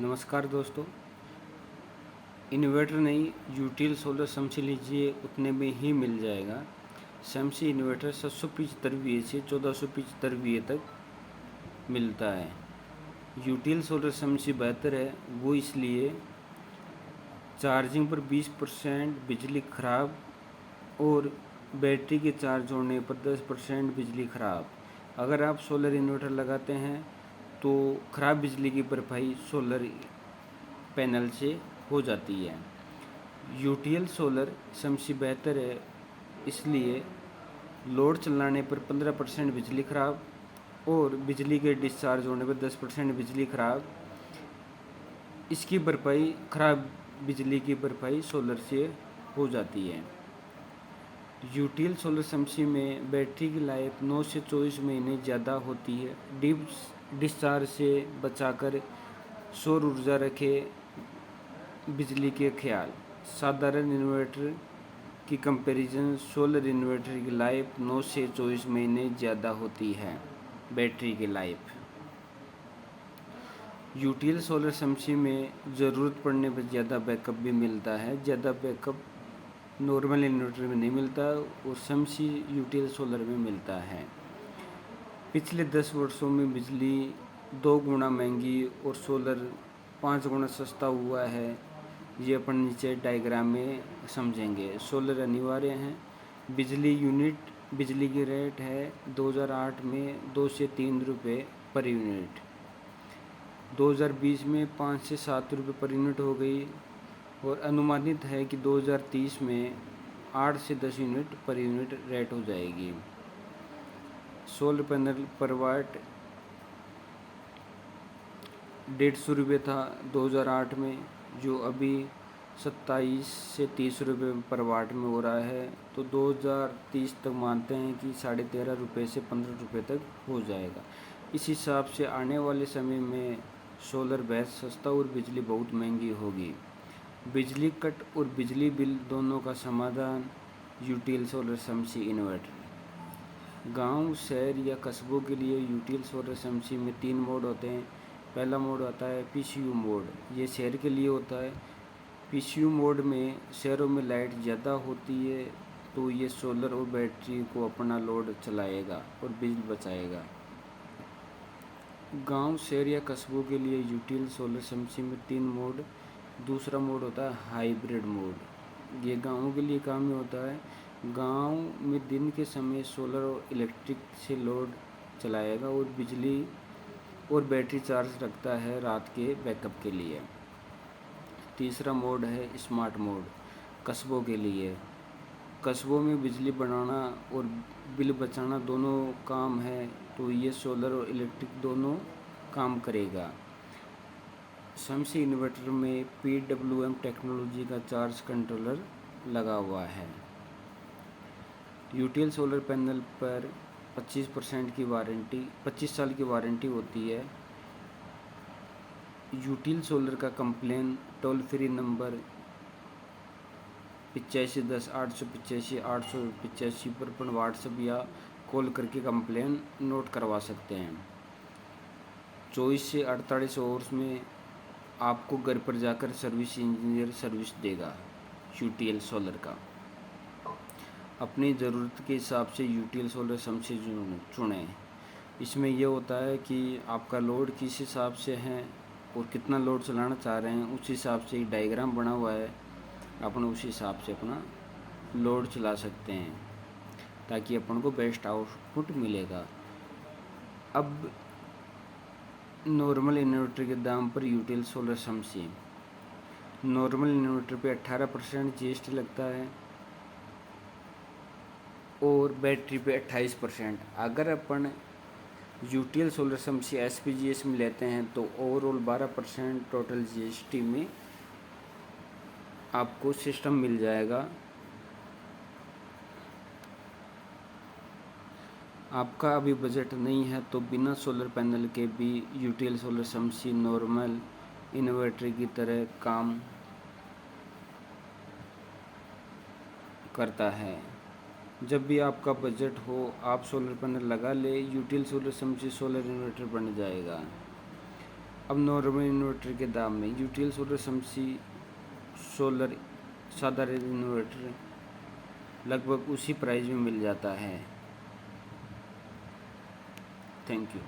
नमस्कार दोस्तों। इन्वर्टर नहीं, यूटिल सोलर समसी लीजिए उतने में ही मिल जाएगा। समसी इन्वर्टर 775 वी से 1475 वी तक मिलता है। यूटिल सोलर समसी बेहतर है, वो इसलिए चार्जिंग पर 20% बिजली खराब और बैटरी के चार्ज होने पर 10% बिजली खराब। अगर आप सोलर इन्वर्टर लगाते हैं तो ख़राब बिजली की भरपाई सोलर पैनल से हो जाती है। यूटीएल सोलर समसी बेहतर है, इसलिए लोड चलाने पर 15% बिजली खराब और बिजली के डिस्चार्ज होने पर 10% बिजली खराब। इसकी भरपाई खराब बिजली की भरपाई सोलर से हो जाती है। यूटीएल सोलर समसी में बैटरी की लाइफ 9 से 24 महीने ज़्यादा होती है। डिस्चार्ज से बचाकर सौर ऊर्जा रखे बिजली के ख्याल। साधारण इन्वर्टर की कंपैरिजन सोलर इन्वर्टर की लाइफ 9 से 24 महीने ज़्यादा होती है। बैटरी की लाइफ यूटीएल सोलर समसी में ज़रूरत पड़ने पर ज़्यादा बैकअप भी मिलता है। ज़्यादा बैकअप नॉर्मल इन्वर्टर में नहीं मिलता और समसी यूटीएल सोलर में मिलता है। पिछले 10 वर्षों में बिजली 2 गुना महंगी और सोलर 5 गुना सस्ता हुआ है। ये अपन नीचे डायग्राम में समझेंगे। सोलर अनिवार्य हैं। बिजली यूनिट बिजली की रेट है 2008 में 2 से 3 रुपये पर यूनिट। 2020 में 5 से 7 रुपये पर यूनिट हो गई और अनुमानित है कि 2030 में 8 से 10 यूनिट पर यूनिट रेट हो जाएगी। सोलर पैनल पर वाट 150 रुपये था 2008 में, जो अभी 27 से 30 रुपये पर वाट में हो रहा है। तो 2030 तक मानते हैं कि 13.5 रुपये से 15 रुपये तक हो जाएगा। इस हिसाब से आने वाले समय में सोलर बेहद सस्ता और बिजली बहुत महंगी होगी। बिजली कट और बिजली बिल दोनों का समाधान यूटीएल सोलर समसी इन्वर्टर। गांव, शहर या कस्बों के लिए यूटीएल सोलर समसी में 3 मोड होते हैं। पहला मोड आता है पीसीयू मोड, ये शहर के लिए होता है। पीसीयू मोड में शहरों में लाइट ज़्यादा होती है तो ये सोलर और बैटरी को अपना लोड चलाएगा और बिजली बचाएगा। गांव, शहर या कस्बों के लिए यूटीएल सोलर समसी में 3 मोड। दूसरा मोड होता है हाइब्रिड मोड, ये गाँवों के लिए काम में होता है। गांव में दिन के समय सोलर और इलेक्ट्रिक से लोड चलाएगा और बिजली और बैटरी चार्ज रखता है रात के बैकअप के लिए। तीसरा मोड है स्मार्ट मोड, कस्बों के लिए। कस्बों में बिजली बनाना और बिल बचाना दोनों काम है तो ये सोलर और इलेक्ट्रिक दोनों काम करेगा। समसी इन्वर्टर में PWM टेक्नोलॉजी का चार्ज कंट्रोलर लगा हुआ है। यूटीएल सोलर पैनल पर 25% की वारंटी 25 साल की वारंटी होती है। यूटीएल सोलर का कंप्लेन टोल फ्री नंबर 8510 885 885 पर अपन व्हाट्सएप या कॉल करके कंप्लेन नोट करवा सकते हैं। 24 से 48 आवर्स में आपको घर पर जाकर सर्विस इंजीनियर सर्विस देगा। यूटीएल सोलर का अपनी ज़रूरत के हिसाब से यूटीएल सोलर समसी चुनें। इसमें यह होता है कि आपका लोड किस हिसाब से है और कितना लोड चलाना चाह रहे हैं, उस हिसाब से एक डायग्राम बना हुआ है। अपन उस हिसाब से अपना लोड चला सकते हैं ताकि अपन को बेस्ट आउटपुट मिलेगा। अब नॉर्मल इन्वर्टर के दाम पर यूटीएल सोलर समसी। नॉर्मल इन्वर्टर पे 18% जीएसटी लगता है और बैटरी पे 28%। अगर अपन यूटीएल सोलर समसी SPGS में लेते हैं तो ओवरऑल 12% टोटल जीएसटी में आपको सिस्टम मिल जाएगा। आपका अभी बजट नहीं है तो बिना सोलर पैनल के भी यूटीएल सोलर समसी नॉर्मल इन्वर्टर की तरह काम करता है। जब भी आपका बजट हो आप सोलर पैनल लगा ले, यूटीएल सोलर समसी सोलर इन्वर्टर बन जाएगा। अब नॉर्मल इन्वर्टर के दाम में यूटिल सोलर शमसी सोलर साधारण इन्वर्टर लगभग उसी प्राइस में मिल जाता है। Thank you.